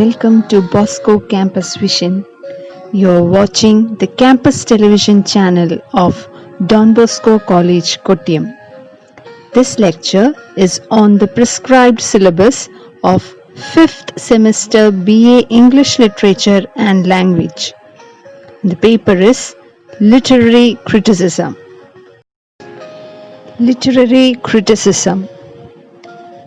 welcome to Bosco Campus Vision. You're watching the campus television channel of Don Bosco College, Kottayam. This lecture is on the prescribed syllabus of 5th semester BA English Literature and Language. The paper is Literary Criticism. Literary Criticism.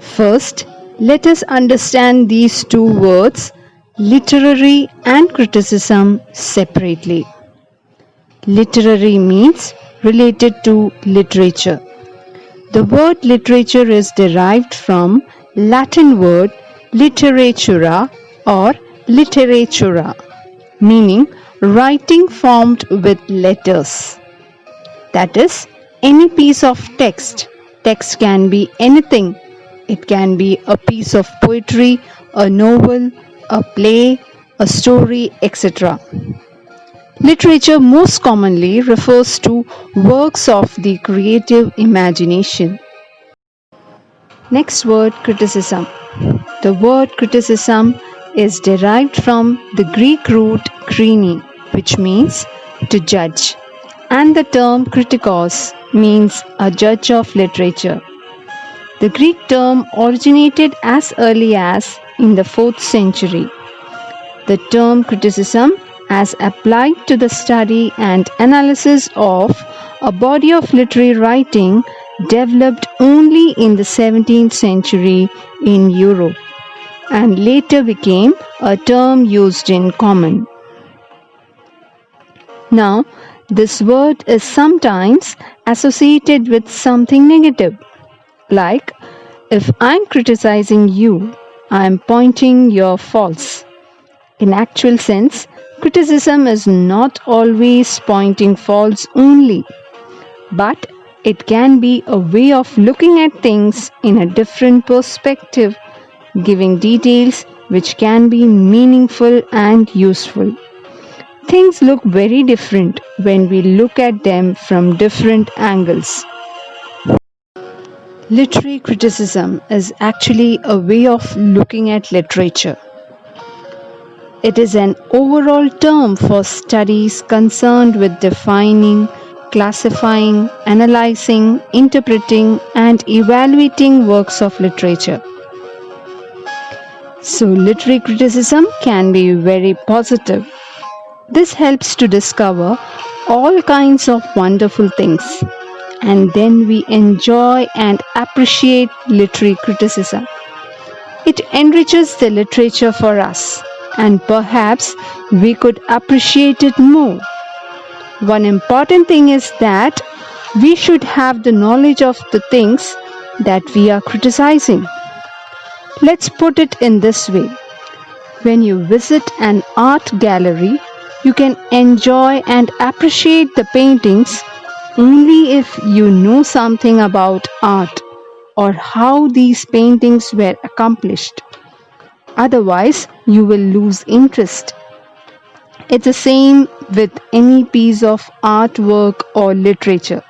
First, let us understand these two words, literary and criticism, separately. Literary means related to literature. The word literature is derived from Latin word literatura or literatura, meaning writing formed with letters. That is, any piece of text. Text can be anything. It can be a piece of poetry, a novel, a play, a story, etc. Literature most commonly refers to works of the creative imagination. Next word, criticism. The word criticism is derived from the Greek root krine, which means to judge, and the term kritikos means a judge of literature. The Greek term originated as early as in the 4th century. The term criticism, as applied to the study and analysis of a body of literary writing, developed only in the 17th century in Europe and later became a term used in common. Now, this word is sometimes associated with something negative. Like, if I'm criticizing you, I'm pointing your faults. In actual sense, criticism is not always pointing faults only, but it can be a way of looking at things in a different perspective, giving details which can be meaningful and useful. Things look very different when we look at them from different angles. Literary criticism is actually a way of looking at literature. It is an overall term for studies concerned with defining, classifying, analyzing, interpreting, and evaluating works of literature. So, literary criticism can be very positive. This helps to discover all kinds of wonderful things, and then we enjoy and appreciate literary criticism. It enriches the literature for us, and perhaps we could appreciate it more. One important thing is that we should have the knowledge of the things that we are criticizing. Let's put it in this way. When you visit an art gallery, you can enjoy and appreciate the paintings only if you know something about art or how these paintings were accomplished. Otherwise, you will lose interest. It's the same with any piece of artwork or literature.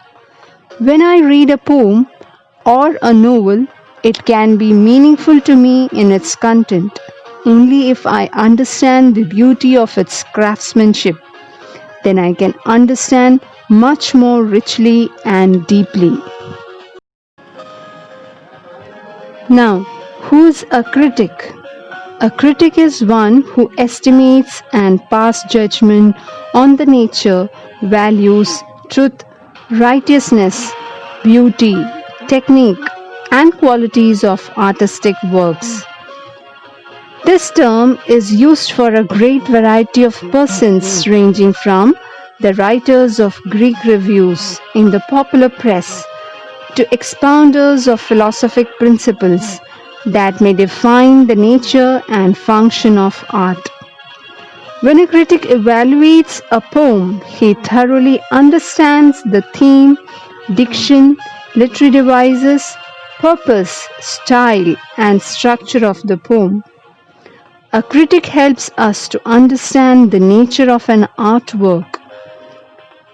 When I read a poem or a novel, it can be meaningful to me in its content only if I understand the beauty of its craftsmanship. Then I can understand much more richly and deeply. Now, who's a critic? A critic is one who estimates and passes judgment on the nature, values, truth, righteousness, beauty, technique, and qualities of artistic works. This term is used for a great variety of persons ranging from the writers of Greek reviews in the popular press to expounders of philosophic principles that may define the nature and function of art. When a critic evaluates a poem, he thoroughly understands the theme, diction, literary devices, purpose, style, and structure of the poem. A critic helps us to understand the nature of an artwork.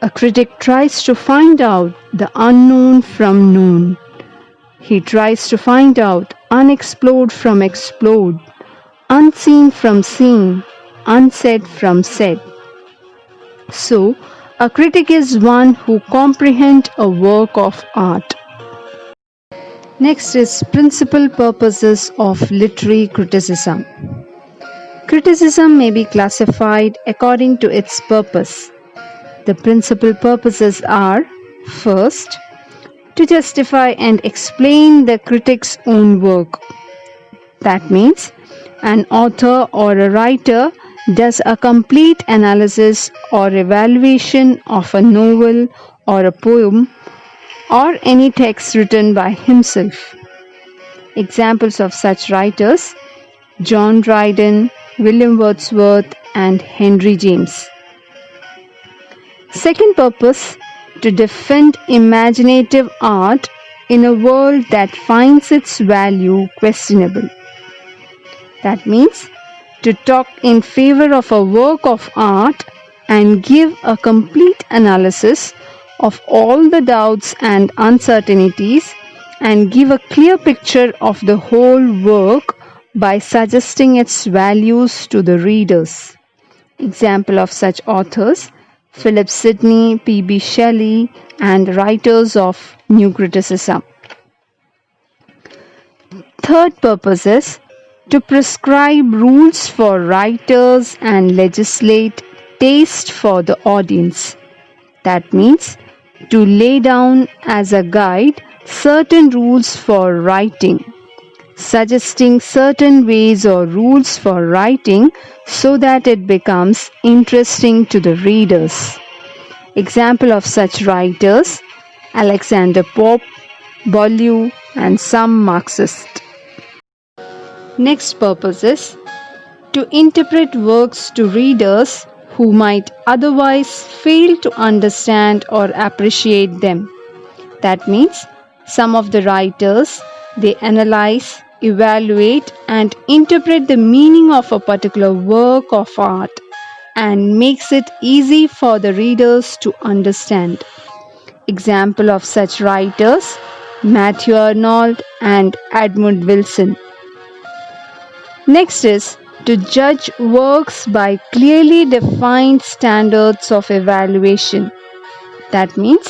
A critic tries to find out the unknown from known. He tries to find out unexplored from explored, unseen from seen, unsaid from said. So, a critic is one who comprehends a work of art. Next is principal purposes of literary criticism. Criticism may be classified according to its purpose. The principal purposes are: first, to justify and explain the critic's own work. That means an author or a writer does a complete analysis or evaluation of a novel or a poem or any text written by himself. Examples of such writers: John Dryden, William Wordsworth, and Henry James. Second purpose: to defend imaginative art in a world that finds its value questionable. That means to talk in favor of a work of art and give a complete analysis of all the doubts and uncertainties and give a clear picture of the whole work by suggesting its values to the readers. Example of such authors: Philip Sidney, P.B. Shelley, and writers of New Criticism. Third purpose is to prescribe rules for writers and legislate taste for the audience. That means to lay down as a guide certain rules for writing, suggesting certain ways or rules for writing so that it becomes interesting to the readers. Example of such writers: Alexander Pope, Boileau, and some Marxists. Next purpose is to interpret works to readers who might otherwise fail to understand or appreciate them. That means some of the writers, they analyze, evaluate, and interpret the meaning of a particular work of art and makes it easy for the readers to understand. Example of such writers: Matthew Arnold and Edmund Wilson. Next is to judge works by clearly defined standards of evaluation. That means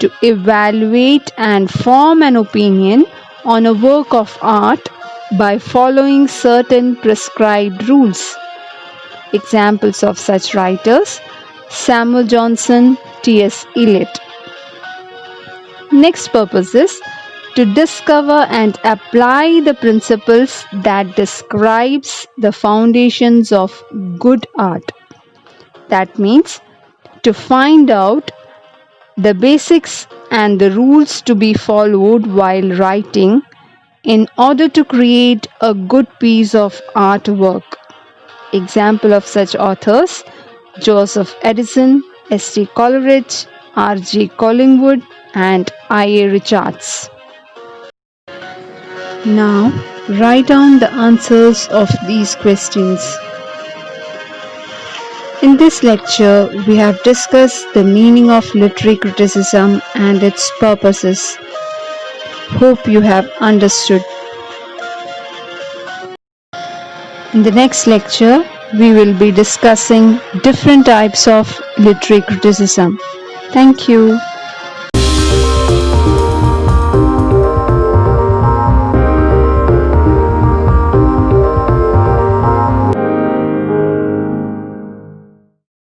to evaluate and form an opinion on a work of art by following certain prescribed rules. Examples of such writers: Samuel Johnson, T.S. Eliot. Next purpose is to discover and apply the principles that describes the foundations of good art. That means to find out the basics and the rules to be followed while writing in order to create a good piece of artwork. Example of such authors: Joseph Addison, S.T. Coleridge, R.J. Collingwood, and I.A. Richards. Now, write down the answers of these questions. In this lecture, we have discussed the meaning of literary criticism and its purposes. Hope you have understood. In the next lecture, we will be discussing different types of literary criticism. Thank you.